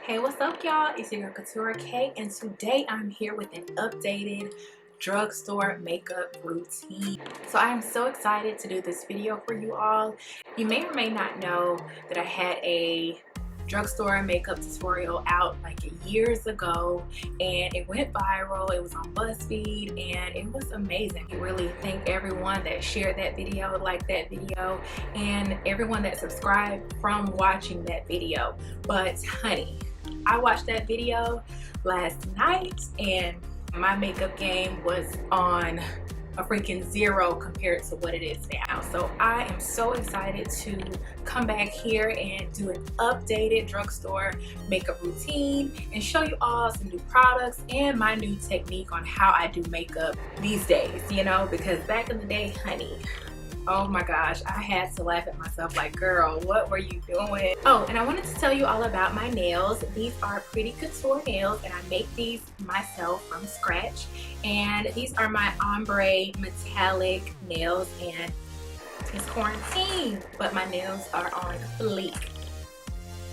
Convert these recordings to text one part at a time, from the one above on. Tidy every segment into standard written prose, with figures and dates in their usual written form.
Hey, what's up, y'all? It's your girl Ktura Kay, and today I'm here with an updated drugstore makeup routine. So I am so excited to do this video for you all. You may or may not know that I had a drugstore makeup tutorial out like years ago, and it went viral. It was on BuzzFeed and it was amazing. I really thank everyone that shared that video, liked that video, and everyone that subscribed from watching that video. But honey, I watched that video last night and my makeup game was on a freaking zero compared to what it is now. So I am so excited to come back here and do an updated drugstore makeup routine and show you all some new products and my new technique on how I do makeup these days, you know, because back in the day, honey, oh my gosh, I had to laugh at myself like, girl, what were you doing? Oh, and I wanted to tell you all about my nails. These are Pretty Couture nails, and I make these myself from scratch. And these are my ombre metallic nails, and it's quarantine, but my nails are on fleek.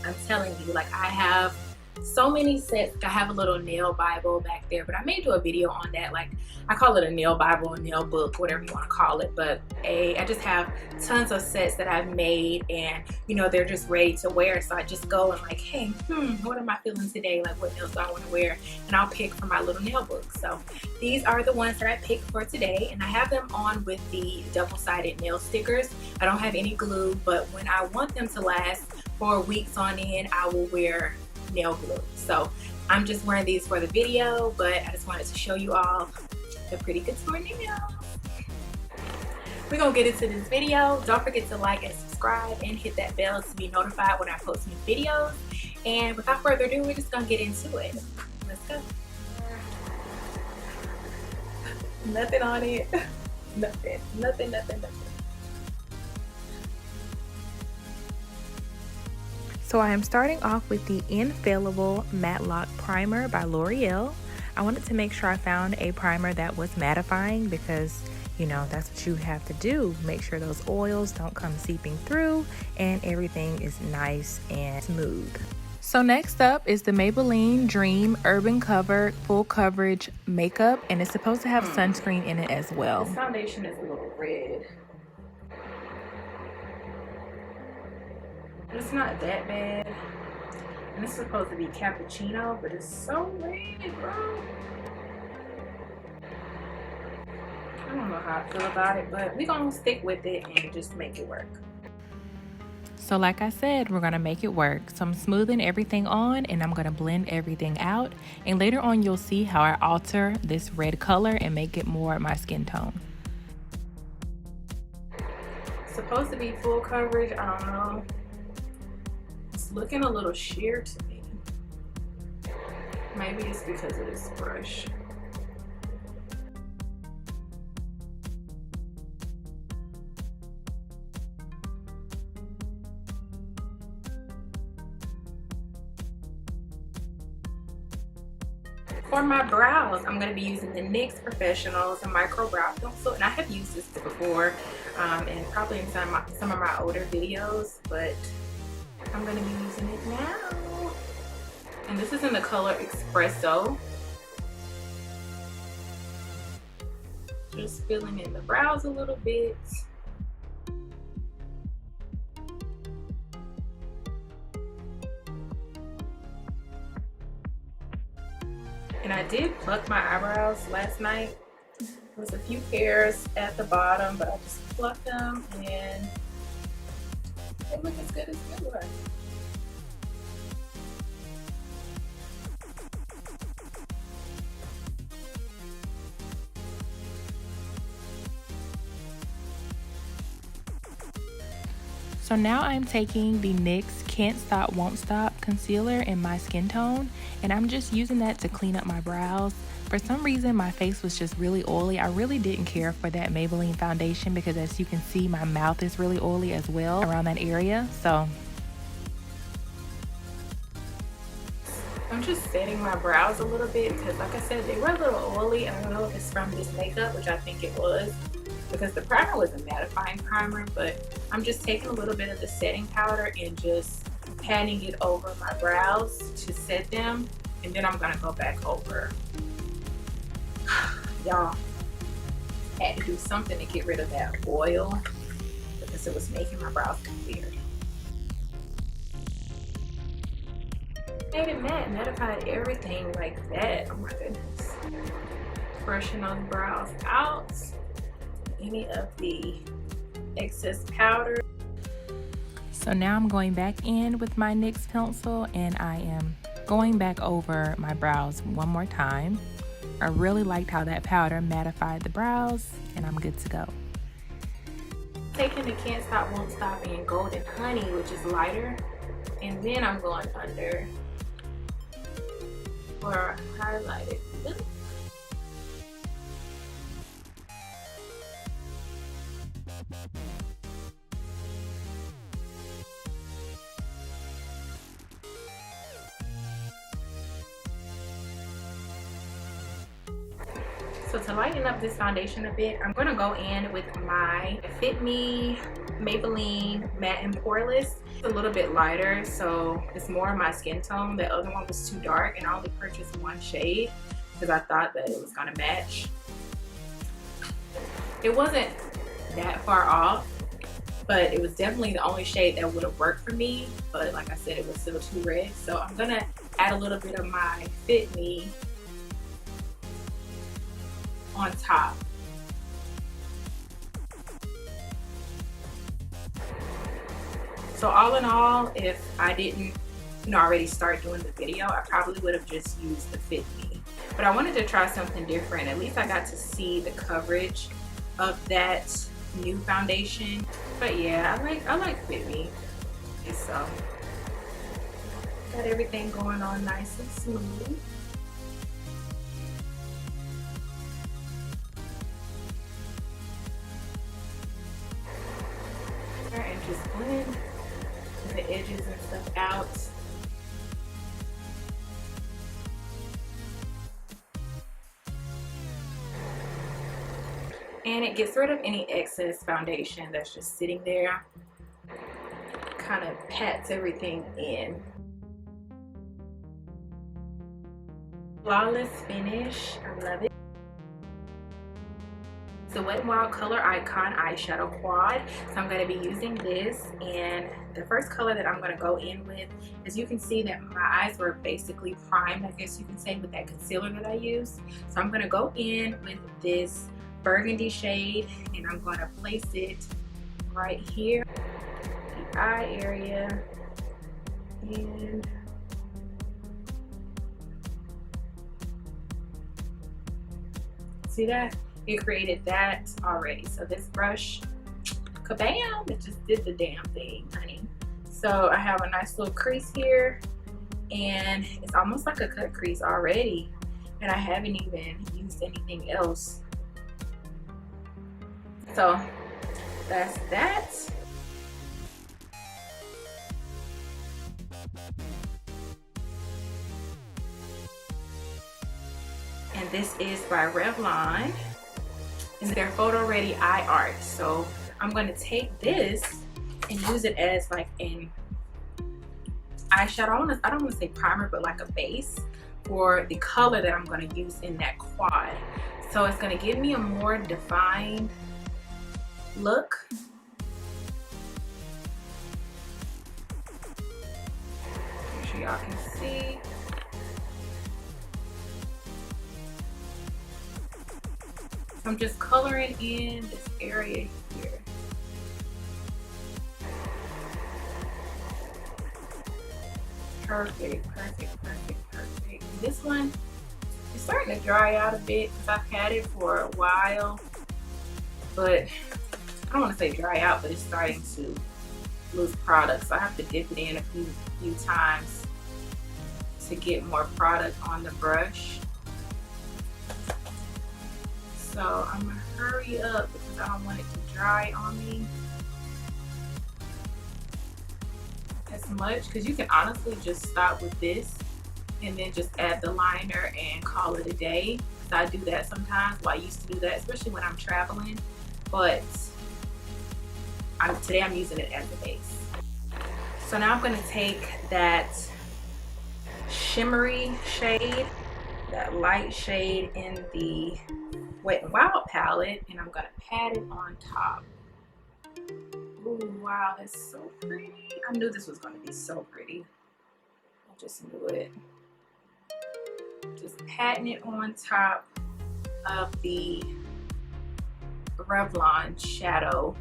I'm telling you, like, I have so many sets. I have a little nail Bible back there, but I may do a video on that. Like, I call it a nail Bible, a nail book, whatever you want to call it. But I just have tons of sets that I've made, and you know, they're just ready to wear. So I just go and like, hey, what am I feeling today? Like, what nails do I want to wear? And I'll pick from my little nail book. So these are the ones that I picked for today, and I have them on with the double-sided nail stickers. I don't have any glue, but when I want them to last for weeks on end, I will wear nail glue. So I'm just wearing these for the video, but I just wanted to show you all the Pretty Couture nails. We're gonna get into this video. Don't forget to like and subscribe and hit that bell to be notified when I post new videos. And without further ado, we're just gonna get into it. Let's go. Nothing on it. Nothing. So I am starting off with the Infallible Matte Lock Primer by L'Oreal. I wanted to make sure I found a primer that was mattifying because, you know, that's what you have to do. Make sure those oils don't come seeping through and everything is nice and smooth. So next up is the Maybelline Dream Urban Cover Full Coverage Makeup, and it's supposed to have sunscreen in it as well. This foundation is a little red. It's not that bad, and it's supposed to be cappuccino, but it's so red, bro. I don't know how I feel about it, but we're gonna stick with it and just make it work. So like I said, we're gonna make it work. So I'm smoothing everything on and I'm gonna blend everything out, and later on you'll see how I alter this red color and make it more my skin tone. It's supposed to be full coverage, I don't know. It's looking a little sheer to me. Maybe it's because of this brush. For my brows, I'm going to be using the NYX Professionals and Micro Brow Pencil, and I have used this before, and probably in some of my older videos, but I'm going to be using it now. And this is in the color Espresso. Just filling in the brows a little bit. And I did pluck my eyebrows last night. There was a few hairs at the bottom, but I just plucked them and they look as good as new ones. So now I'm taking the NYX Can't Stop Won't Stop concealer in my skin tone, and I'm just using that to clean up my brows. For some reason my face was just really oily. I really didn't care for that Maybelline foundation because, as you can see, my mouth is really oily as well around that area. So I'm just setting my brows a little bit because, like I said, they were a little oily. I don't know if it's from this makeup, which I think it was, because the primer was a mattifying primer, but I'm just taking a little bit of the setting powder and just patting it over my brows to set them, and then I'm gonna go back over. Y'all, had to do something to get rid of that oil because it was making my brows weird. Made it matte, mattified everything like that. Oh my goodness. Brushing those brows out. Any of the excess powder. So now I'm going back in with my NYX pencil and I am going back over my brows one more time. I really liked how that powder mattified the brows, and I'm good to go. Taking the Can't Stop Won't Stop in Golden Honey, which is lighter, and then I'm going under for a highlighted look. So to lighten up this foundation a bit, I'm going to go in with my Fit Me Maybelline Matte and Poreless. It's a little bit lighter, so it's more of my skin tone. The other one was too dark, and I only purchased one shade because I thought that it was going to match. It wasn't that far off, but it was definitely the only shade that would have worked for me. But like I said, it was still too red. So I'm going to add a little bit of my Fit Me on top. So all in all, if I didn't already start doing the video, I probably would have just used the Fit Me. But I wanted to try something different. At least I got to see the coverage of that new foundation. But yeah, I like Fit Me. So got everything going on nice and smooth. And just blend the edges and stuff out. And it gets rid of any excess foundation that's just sitting there. Kind of pats everything in. Flawless finish. I love it. The Wet n Wild Color Icon eyeshadow quad. So I'm going to be using this, and the first color that I'm going to go in with, as you can see that my eyes were basically primed, I guess you can say, with that concealer that I used. So I'm going to go in with this burgundy shade, and I'm going to place it right here, the eye area, and see that? It created that already. So this brush, kabam, it just did the damn thing, honey. So I have a nice little crease here, and it's almost like a cut crease already, and I haven't even used anything else. So that's that. And this is by Revlon. It's their Photo Ready Eye Art. So I'm going to take this and use it as like an eyeshadow. I don't want to say primer, but like a base for the color that I'm going to use in that quad. So it's going to give me a more defined look. Make sure y'all can see. I'm just coloring in this area here. Perfect, perfect, perfect, perfect. This one is starting to dry out a bit because I've had it for a while, but I don't want to say dry out, but it's starting to lose product. So I have to dip it in a few times to get more product on the brush. So I'm gonna hurry up because I don't want it to dry on me as much, because you can honestly just stop with this and then just add the liner and call it a day. So I do that sometimes. Well, I used to do that, especially when I'm traveling, but today I'm using it as a base. So now I'm going to take that shimmery shade, that light shade in the Wet n Wild palette, and I'm going to pat it on top. Oh wow, that's so pretty. I knew this was going to be so pretty. I just knew it. Just patting it on top of the Revlon shadow,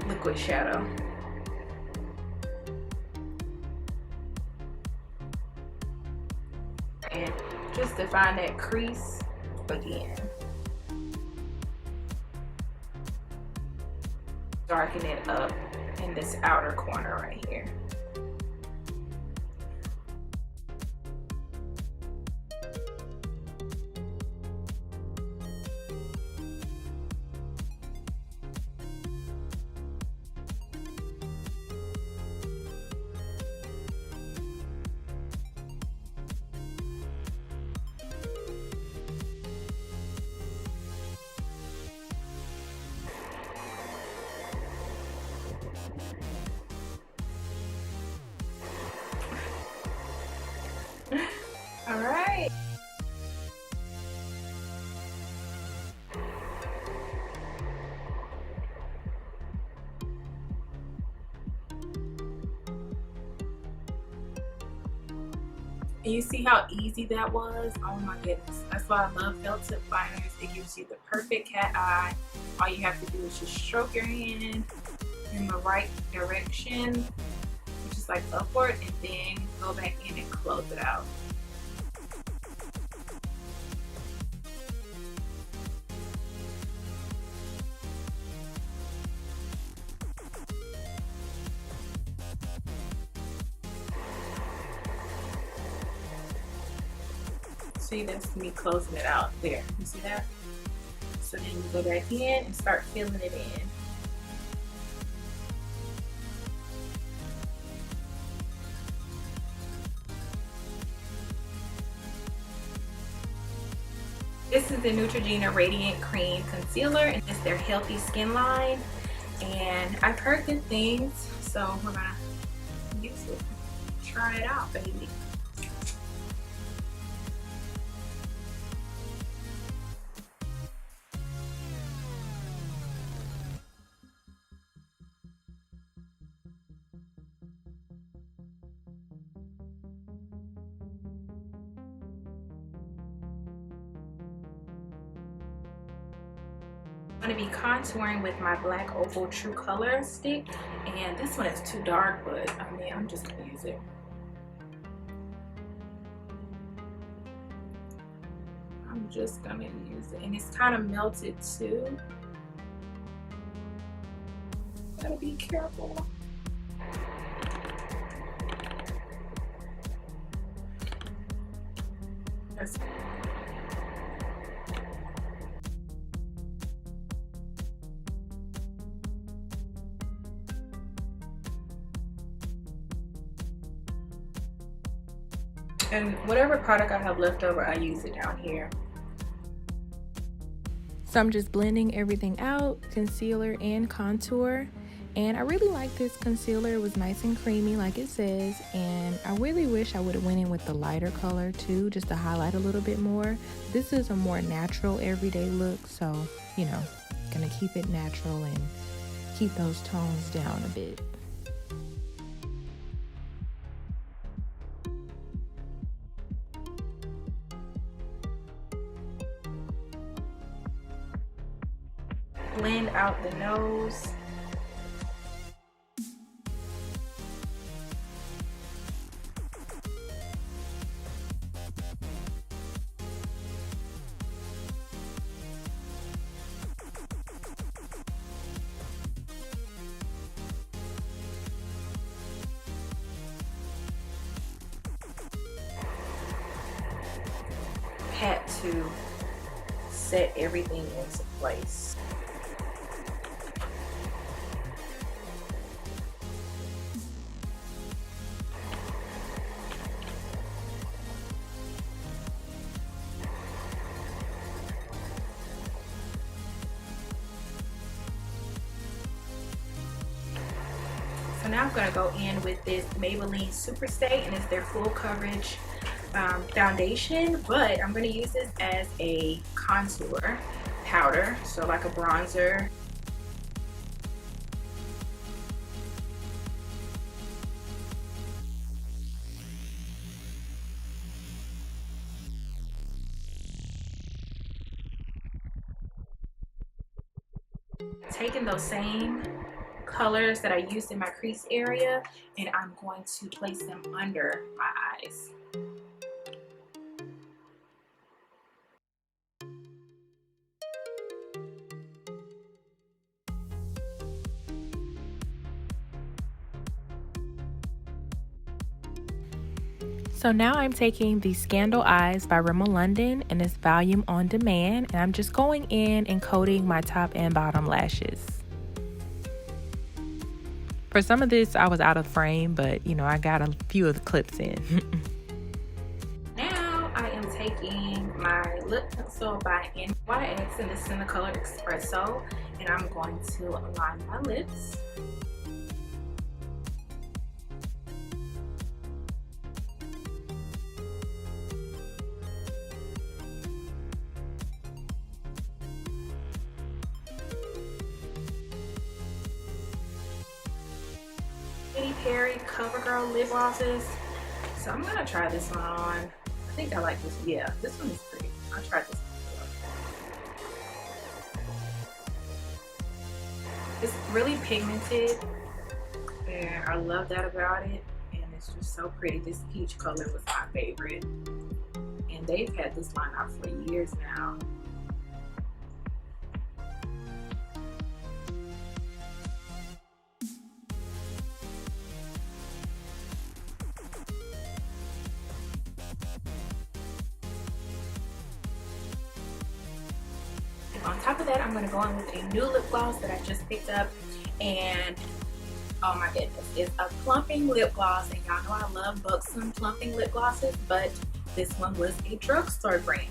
liquid shadow. And just define that crease again. Darken it up in this outer corner right here. All right. And you see how easy that was? Oh my goodness. That's why I love felt tip liners. It gives you the perfect cat eye. All you have to do is just stroke your hand in the right direction, which is like upward, and then go back in and close it out. See, that's me closing it out there. You see that? So then you go back in and start filling it in. This is the Neutrogena Radiant Cream Concealer, and it's their healthy skin line. And I've heard good things, so we're gonna use it. Try it out, baby. I'm going to be contouring with my Black Opal True Color stick, and this one is too dark, but I mean, I'm just going to use it. I'm just going to use it, and it's kind of melted too. Gotta be careful. That's and whatever product I have left over, I use it down here. So I'm just blending everything out, concealer and contour. And I really like this concealer. It was nice and creamy like it says. And I really wish I would have went in with the lighter color too, just to highlight a little bit more. This is a more natural everyday look. So, you know, gonna keep it natural and keep those tones down a bit. Blend out the nose. Pat to set everything into place. So now Now I'm gonna go in with this Maybelline Super Stay, and it's their full coverage foundation, but I'm gonna use this as a contour powder, so like a bronzer. Taking those same colors that I used in my crease area, and I'm going to place them under my eyes. So now I'm taking the Scandal Eyes by Rimmel London, and it's volume on demand, and I'm just going in and coating my top and bottom lashes. For some of this I was out of frame, but you know, I got a few of the clips in. Now I am taking my lip pencil by NYX, and this is in the color Espresso, and I'm going to line my lips. Katy Perry CoverGirl lip glosses. So I'm gonna try this one on. I think I like this. Yeah, this one is pretty. I tried this before. It's really pigmented, and I love that about it. And it's just so pretty. This peach color was my favorite, and they've had this line out for years now. On top of that, I'm going to go in with a new lip gloss that I just picked up, and oh my goodness, it's a plumping lip gloss, and y'all know I love buxom plumping lip glosses, but this one was a drugstore brand.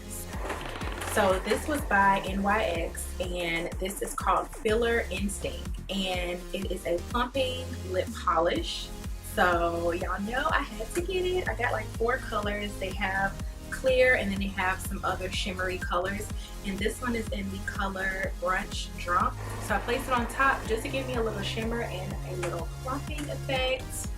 So this was by NYX, and this is called Filler Instinct, and it is a plumping lip polish. So y'all know I had to get it. I got like 4 colors. They have clear, and then they have some other shimmery colors, and this one is in the color Brunch Drunk. So I place it on top just to give me a little shimmer and a little plumping effect.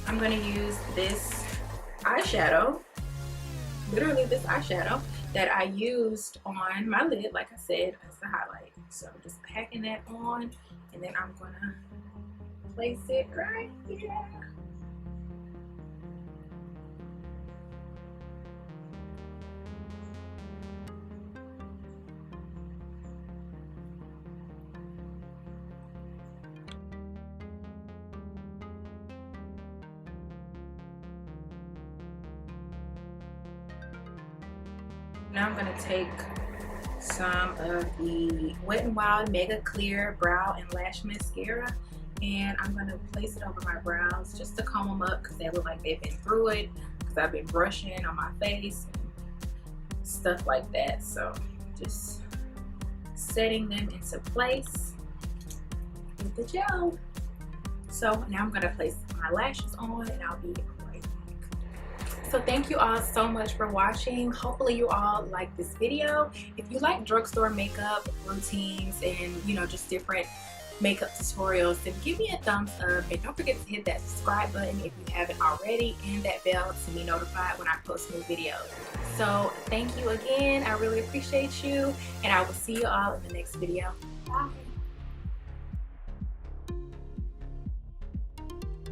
I'm going to use this eyeshadow, literally this eyeshadow that I used on my lid, like I said, as the highlight. So just packing that on, and then I'm gonna place it right here. Now I'm going to take some of the Wet n Wild Mega Clear Brow and Lash Mascara, and I'm going to place it over my brows just to comb them up because they look like they've been through it, because I've been brushing on my face and stuff like that. So just setting them into place with the gel. So now I'm going to place my lashes on, and I'll be right back. So thank you all so much for watching. Hopefully you all like this video. If you like drugstore makeup routines and, you know, just different makeup tutorials, then give me a thumbs up, and don't forget to hit that subscribe button if you haven't already, and that bell to be notified when I post new videos. So thank you again. I really appreciate you, and I will see you all in the next video. Bye.